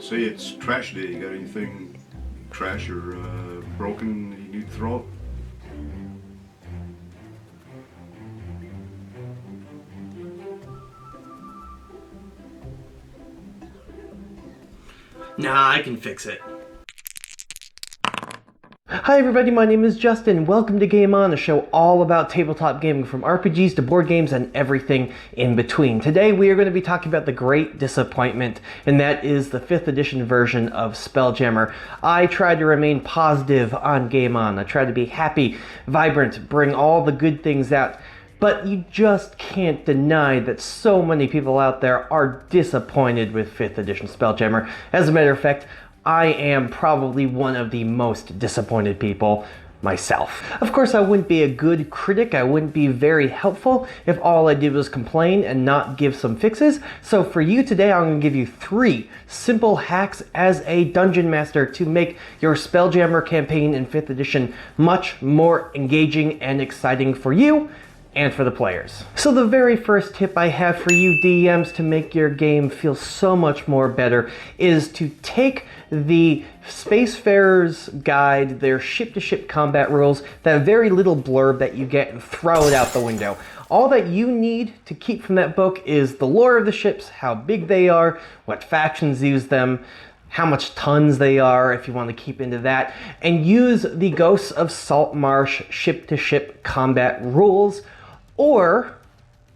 Say it's trash day. You got anything trash or broken you need to throw? Nah, I can fix it. Hi everybody, my name is Justin. Welcome to Game On, a show all about tabletop gaming, from RPGs to board games and everything in between. Today we are going to be talking about the great disappointment, and that is the 5th edition version of Spelljammer. I tried to remain positive on Game On. I tried to be happy, vibrant, bring all the good things out. But you just can't deny that so many people out there are disappointed with 5th edition Spelljammer. As a matter of fact, I am probably one of the most disappointed people myself. Of course, I wouldn't be a good critic. I wouldn't be very helpful if all I did was complain and not give some fixes. So for you today, I'm going to give you 3 simple hacks as a dungeon master to make your Spelljammer campaign in 5th edition much more engaging and exciting for you and for the players. So the very first tip I have for you DMs to make your game feel so much more better is to take the Spacefarer's Guide, their ship-to-ship combat rules, that very little blurb that you get, and throw it out the window. All that you need to keep from that book is the lore of the ships, how big they are, what factions use them, how much tons they are, if you want to keep into that, and use the Ghosts of Saltmarsh ship-to-ship combat rules, or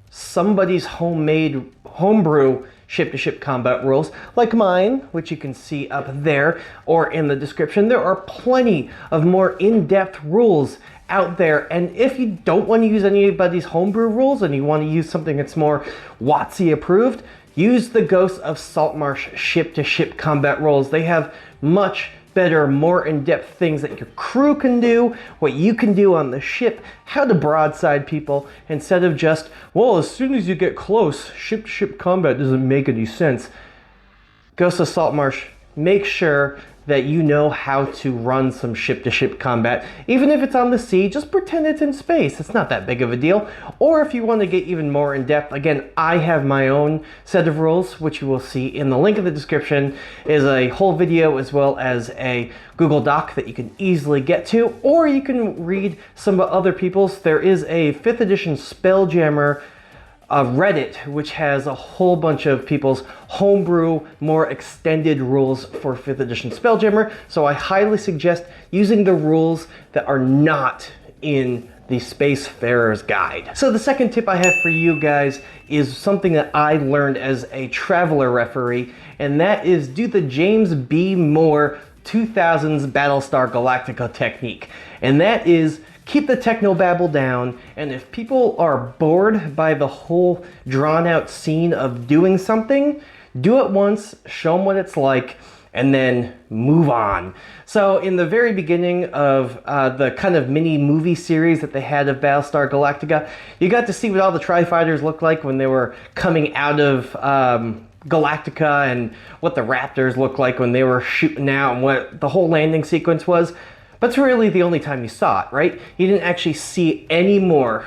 somebody's homebrew ship-to-ship combat rules, like mine, which you can see up there or in the description. There are plenty of more in-depth rules out there, and if you don't want to use anybody's homebrew rules and you want to use something that's more WotC approved, use the Ghosts of Saltmarsh ship-to-ship combat rules. They have much better, more in-depth things that your crew can do, what you can do on the ship, how to broadside people, instead of just, well, as soon as you get close, ship-to-ship combat doesn't make any sense. Ghosts of Saltmarsh, make sure that you know how to run some ship-to-ship combat. Even if it's on the sea, just pretend it's in space. It's not that big of a deal. Or if you want to get even more in-depth, again, I have my own set of rules, which you will see in the link in the description, is a whole video as well as a Google Doc that you can easily get to, or you can read some other people's. There is a 5th edition Spelljammer Reddit, which has a whole bunch of people's homebrew, more extended rules for 5th edition Spelljammer, so I highly suggest using the rules that are not in the Spacefarer's Guide. So the second tip I have for you guys is something that I learned as a traveler referee, and that is do the James B. Moore 2000s Battlestar Galactica technique. And that is keep the Technobabble down, and if people are bored by the whole drawn-out scene of doing something, do it once, show them what it's like, and then move on. So in the very beginning of the kind of mini movie series that they had of Battlestar Galactica, you got to see what all the Tri-Fighters looked like when they were coming out of Galactica, and what the Raptors looked like when they were shooting out, and what the whole landing sequence was. But it's really the only time you saw it, right? You didn't actually see any more.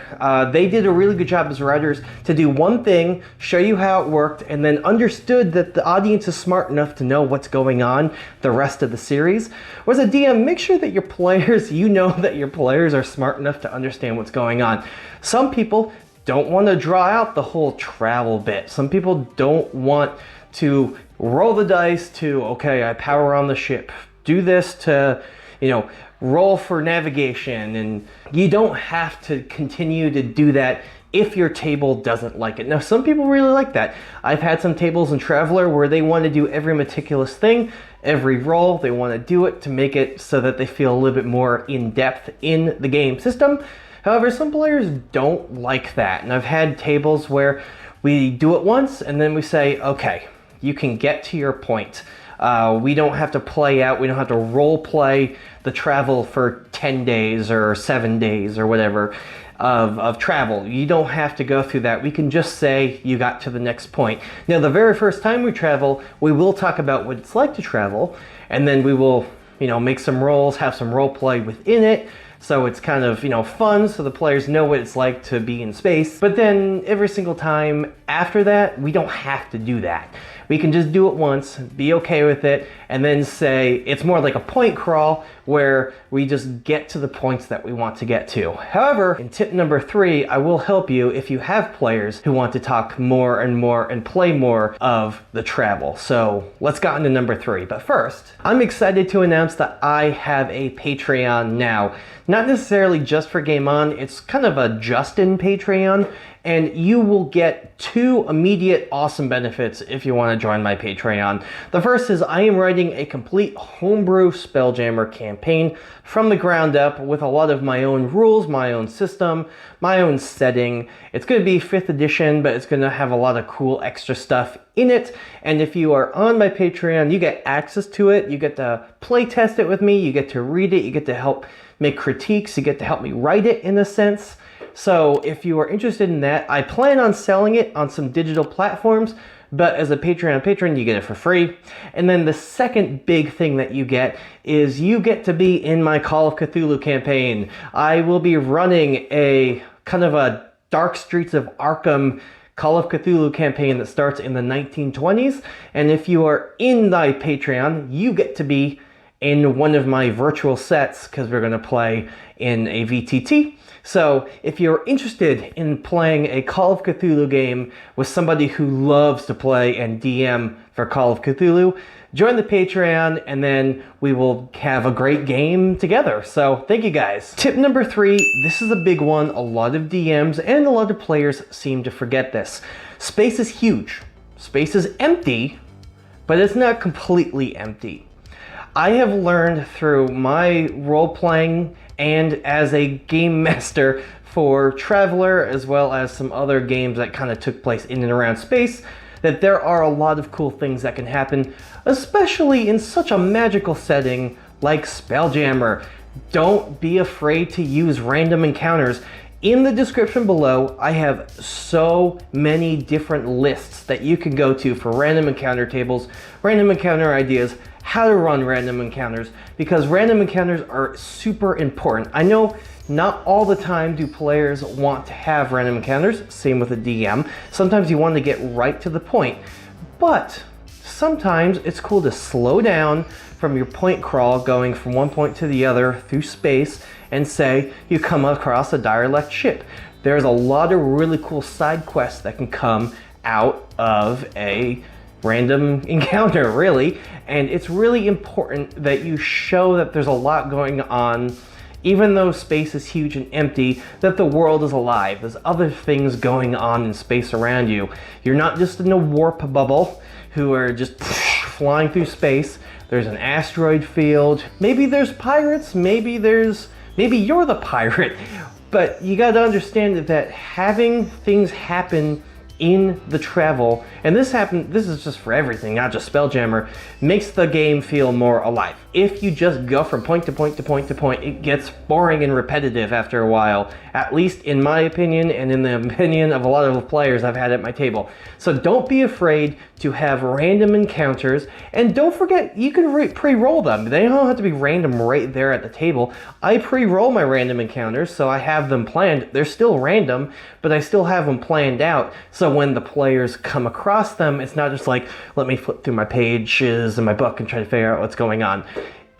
They did a really good job as writers to do one thing, show you how it worked, and then understood that the audience is smart enough to know what's going on the rest of the series. Whereas a DM, make sure that your players, you know that your players are smart enough to understand what's going on. Some people don't want to draw out the whole travel bit. Some people don't want to roll the dice to, okay, I power on the ship. Do this to, you know, roll for navigation, and you don't have to continue to do that if your table doesn't like it. Now, some people really like that. I've had some tables in Traveler where they want to do every meticulous thing, every roll. They want to do it to make it so that they feel a little bit more in-depth in the game system. However, some players don't like that, and I've had tables where we do it once and then we say, okay, you can get to your point. We don't have to play out, we don't have to role play the travel for 10 days or 7 days or whatever of travel. You don't have to go through that. We can just say you got to the next point. Now, the very first time we travel, we will talk about what it's like to travel, and then we will, you know, make some rolls, have some role play within it. So it's kind of, you know, fun, so the players know what it's like to be in space. But then every single time after that, we don't have to do that. We can just do it once, be okay with it, and then say it's more like a point crawl where we just get to the points that we want to get to. However, in tip number 3, I will help you if you have players who want to talk more and more and play more of the travel. So let's get into number 3. But first, I'm excited to announce that I have a Patreon now. Not necessarily just for Game On, it's kind of a Justin Patreon, and you will get 2 immediate awesome benefits if you want to join my Patreon. The first is I am writing a complete homebrew Spelljammer campaign from the ground up with a lot of my own rules, my own system, my own setting. It's going to be 5th edition, but it's going to have a lot of cool extra stuff in it. And if you are on my Patreon, you get access to it. You get to play test it with me. You get to read it. You get to help make critiques. You get to help me write it in a sense. So if you are interested in that, I plan on selling it on some digital platforms, but as a Patreon patron, you get it for free. And then the second big thing that you get is you get to be in my Call of Cthulhu campaign. I will be running a kind of a Dark Streets of Arkham Call of Cthulhu campaign that starts in the 1920s. And if you are in my Patreon, you get to be in one of my virtual sets because we're going to play in a VTT. So if you're interested in playing a Call of Cthulhu game with somebody who loves to play and DM for Call of Cthulhu, join the Patreon and then we will have a great game together. So thank you guys. Tip number 3, this is a big one. A lot of DMs and a lot of players seem to forget this. Space is huge. Space is empty, but it's not completely empty. I have learned through my role-playing and as a game master for Traveler, as well as some other games that kind of took place in and around space, that there are a lot of cool things that can happen, especially in such a magical setting like Spelljammer. Don't be afraid to use random encounters. In the description below, I have so many different lists that you can go to for random encounter tables, random encounter ideas, how to run random encounters, because random encounters are super important. I know not all the time do players want to have random encounters, same with a DM. Sometimes you want to get right to the point, but sometimes it's cool to slow down from your point crawl going from one point to the other through space and say you come across a derelict ship. There's a lot of really cool side quests that can come out of a random encounter, really, and it's really important that you show that there's a lot going on, even though space is huge and empty, that the world is alive. There's other things going on in space around you. You're not just in a warp bubble who are just flying through space. There's an asteroid field. Maybe there's pirates, maybe you're the pirate, but you got to understand that having things happen in the travel, and this is just for everything, not just Spelljammer, makes the game feel more alive. If you just go from point to point to point to point, it gets boring and repetitive after a while, at least in my opinion and in the opinion of a lot of the players I've had at my table. So don't be afraid to have random encounters, and don't forget you can pre-roll them. They don't have to be random right there at the table. I pre-roll my random encounters, so I have them planned. They're still random, but I still have them planned out, so when the players come across them, it's not just like, let me flip through my pages in my book and try to figure out what's going on.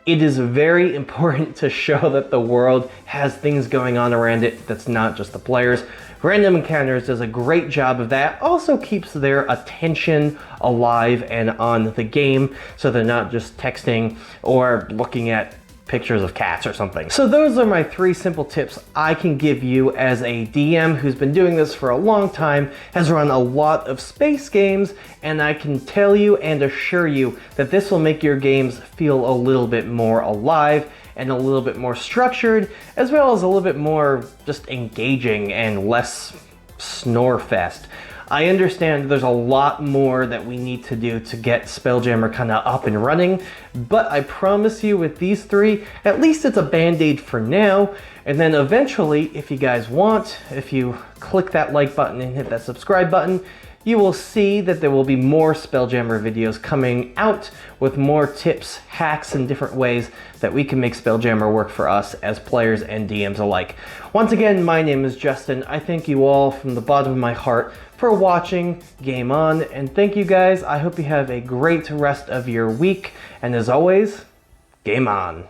It is very important to show that the world has things going on around it that's not just the players. Random Encounters does a great job of that. Also keeps their attention alive and on the game, so they're not just texting or looking at pictures of cats or something. So those are my 3 simple tips I can give you as a DM who's been doing this for a long time, has run a lot of space games, and I can tell you and assure you that this will make your games feel a little bit more alive and a little bit more structured, as well as a little bit more just engaging and less snore fest. I understand there's a lot more that we need to do to get Spelljammer kind of up and running, but I promise you with these 3, at least it's a band-aid for now, and then eventually, if you guys want, if you click that like button and hit that subscribe button, you will see that there will be more Spelljammer videos coming out with more tips, hacks, and different ways that we can make Spelljammer work for us as players and DMs alike. Once again, my name is Justin. I thank you all from the bottom of my heart for watching Game On, and thank you guys. I hope you have a great rest of your week, and as always, Game On.